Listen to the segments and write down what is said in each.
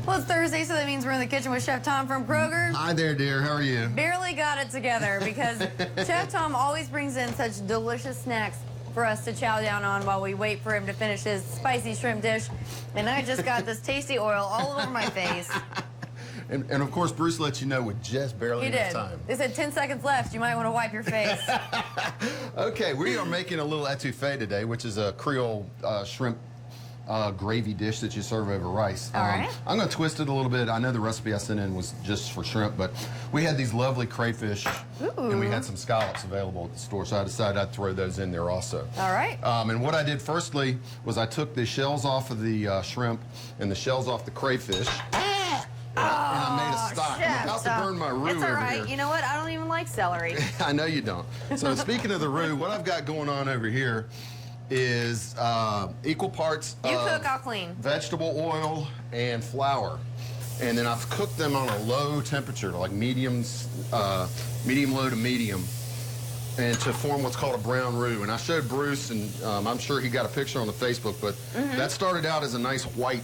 Well, it's Thursday, so that means we're in the kitchen with Chef Tom from Kroger. Hi there, dear. How are you? Barely got it together because Chef Tom always brings in such delicious snacks for us to chow down on while we wait for him to finish his spicy shrimp dish. And I just got this tasty oil all over my face. And of course, Bruce let you know with just barely enough time. They said 10 seconds left. You might want to wipe your face. Okay, we are making a little etouffee today, which is a Creole shrimp gravy dish that you serve over rice. All right. I'm going to twist it a little bit. I know the recipe I sent in was just for shrimp, but we had these lovely crayfish, and we had some scallops available at the store, so I decided I'd throw those in there also. All right. And what I did firstly was I took the shells off of the shrimp and the shells off the crayfish. And I made a stock. Chef, I'm about to burn my roux it's all over right. here. You know what? I don't even like celery. I know you don't. So speaking of the roux, what I've got going on over here is equal parts You of cook, I'll clean. vegetable oil and flour. And then I've cooked them on a low temperature, like medium low to medium, and to form what's called a brown roux. And I showed Bruce, and I'm sure he got a picture on the Facebook, but that started out as a nice white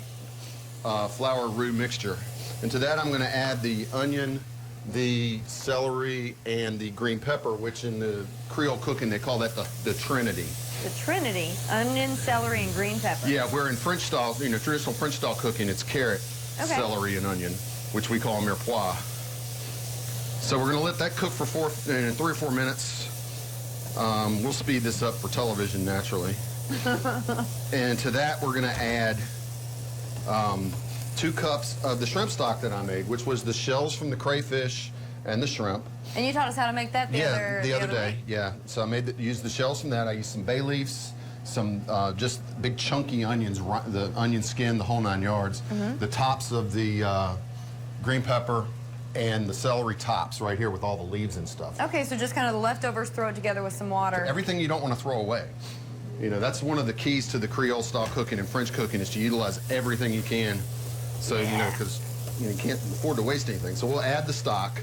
flour roux mixture. And to that I'm going to add the onion, the celery, and the green pepper, which in the Creole cooking they call that the Trinity. The Trinity, onion, celery, and green pepper. Yeah, where in French style, traditional French style cooking, it's carrot, celery, and onion, which we call mirepoix. So we're going to let that cook for 3 or 4 minutes. We'll speed this up for television, naturally. And to that, we're going to add 2 cups of the shrimp stock that I made, which was the shells from the crayfish and the shrimp. And you taught us how to make that the other day. Yeah. So I used the shells from that. I used some bay leaves, some just big chunky onions, the onion skin, the whole 9 yards, the tops of the green pepper, and the celery tops right here with all the leaves and stuff. Okay, so just kind of the leftovers, throw it together with some water. Everything you don't want to throw away. That's one of the keys to the Creole style cooking and French cooking is to utilize everything you can. So, because you can't afford to waste anything. So we'll add the stock.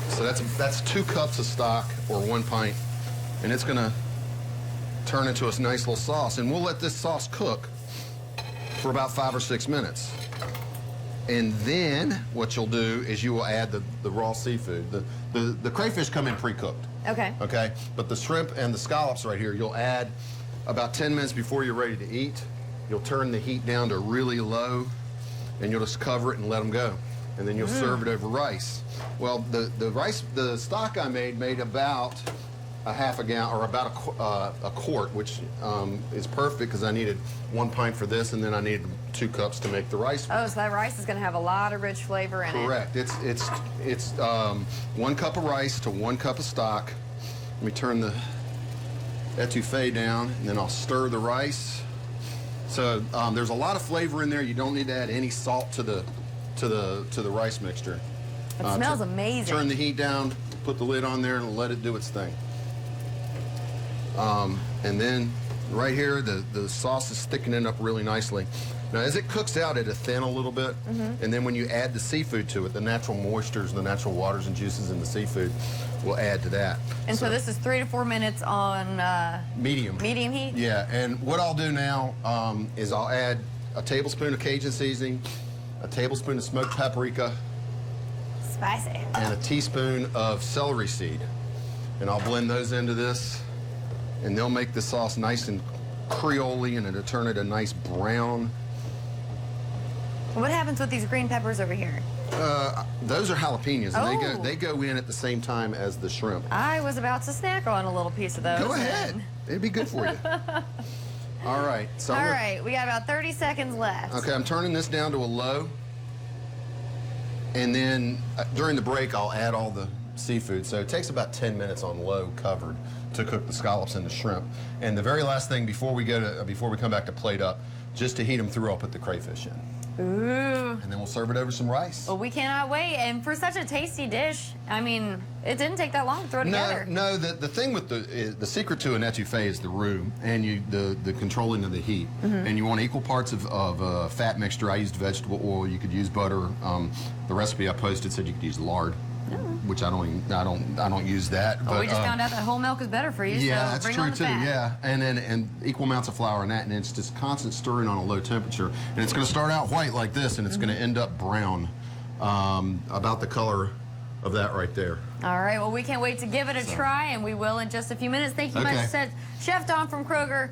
So that's 2 cups of stock, or 1 pint, and it's going to turn into a nice little sauce. And we'll let this sauce cook for about 5 or 6 minutes. And then what you'll do is you will add the raw seafood. The crayfish come in pre-cooked. Okay. Okay, but the shrimp and the scallops right here, you'll add about 10 minutes before you're ready to eat. You'll turn the heat down to really low, and you'll just cover it and let them go. And then you'll serve it over rice. Well, the stock I made about a half a gallon, or about a quart, which is perfect because I needed 1 pint for this, and then I needed 2 cups to make the rice. Oh, so that rice is going to have a lot of rich flavor in it. Correct. It's 1 cup of rice to 1 cup of stock. Let me turn the etouffee down, and then I'll stir the rice. So there's a lot of flavor in there. You don't need to add any salt to the rice mixture. It smells amazing. Turn the heat down, put the lid on there, and let it do its thing. And then right here, the sauce is thickening up really nicely. Now, as it cooks out, it'll thin a little bit, and then when you add the seafood to it, the natural moistures, the natural waters and juices in the seafood will add to that. And so this is 3 to 4 minutes on medium heat? Yeah, and what I'll do now is I'll add a tablespoon of Cajun seasoning, a tablespoon of smoked paprika, spicy, and a teaspoon of celery seed. And I'll blend those into this, and they'll make the sauce nice and Creole-y, and it'll turn it a nice brown. What happens with these green peppers over here? Those are jalapenos, and they go in at the same time as the shrimp. I was about to snack on a little piece of those. Go ahead. It'd be good for you. All right. So all right, we got about 30 seconds left. Okay, I'm turning this down to a low. And then during the break, I'll add all the seafood. So it takes about 10 minutes on low covered to cook the scallops and the shrimp. And the very last thing before we come back to plate up, just to heat them through, I'll put the crayfish in. Ooh. And then we'll serve it over some rice. Well, we cannot wait. And for such a tasty dish, I mean, it didn't take that long to throw it together. No, the thing with the secret to an etouffee is the roux and the controlling of the heat. And you want equal parts of fat mixture. I used vegetable oil. You could use butter. The recipe I posted said you could use lard. which I don't use that. Well, but we just found out that whole milk is better for you. yeah, so that's bring true on the too. fat. Yeah, and equal amounts of flour in that, and it's just constant stirring on a low temperature, and it's going to start out white like this, and it's going to end up brown, about the color of that right there. All right, well, we can't wait to give it a try, and we will in just a few minutes. Thank you much, Chef Don from Kroger.